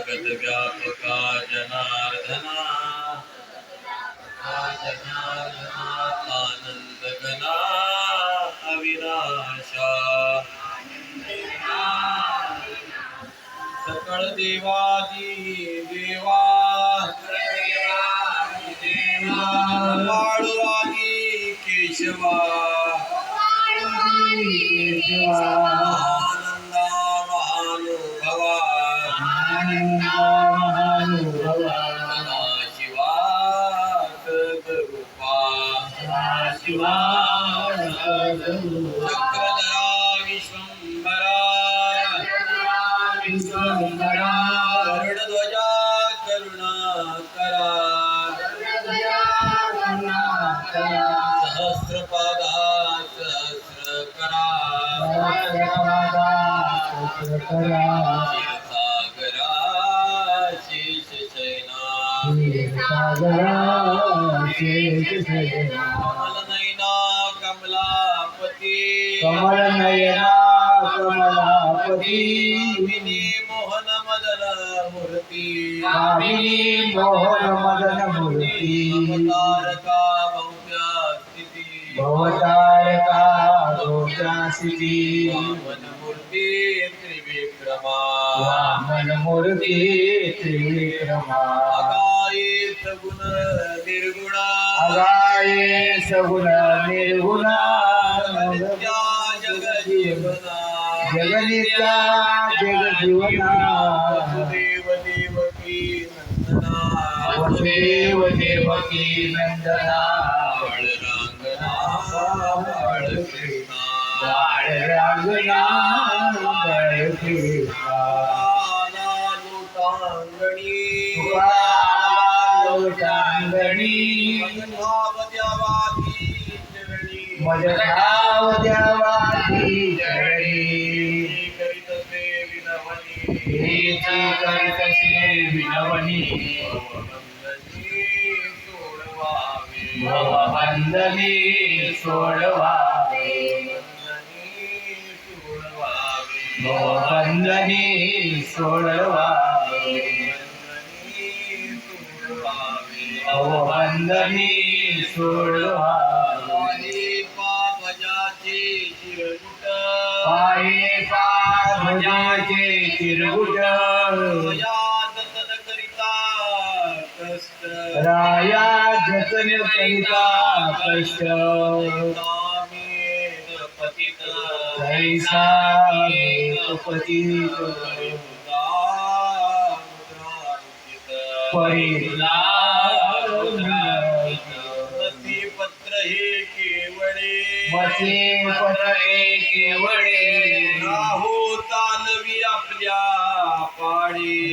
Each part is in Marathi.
जगद व्यापका जनार्दना आनंद घना अविनाशा सकळ देवादी देवा वाळवादी केशवा आनंदा महानुभवा शिवा सदरूपा चक्रधरा विश्वंभरा गरुडध्वजा करुणाकरा सहस्रपादा सहस्रकरा क्षीरसागरा शेषशयना कमलनयना कमलापती कामिनी मोहन मदन मूर्ती अवतारका भव्या स्थिती वामन मूर्ती त्रिविक्रमा अगाये सगुण निर्गुणा जगनित्या जगजीवना वसुदेव देवकी नंदना बाळरांगणा मजधावद्यावादी करितसे विनवनी भवबंधनी सोडवावे भवबंधनी सोडवावे भवबंधनी सोडवावे पाये पावजाचे चिरगुट राया जतन करिता कष्ट कैसा पतित परिला मसे पत्र हे केवळे राहो तालवी आपल्या पाळी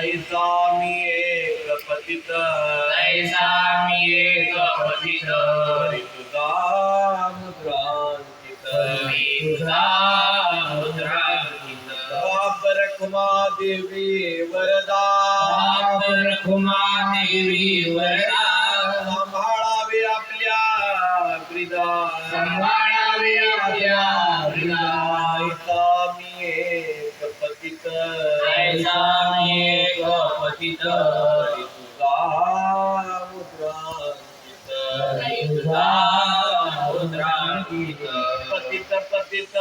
ऐसा मी एक पतित हरी तुझा मुद्रांकित बाप रखुमा देवी वरदा सांभाळावे आपल्या ब्रिदा ऐसा मी एक पतित हरी तुझा मुद्रांकित पतित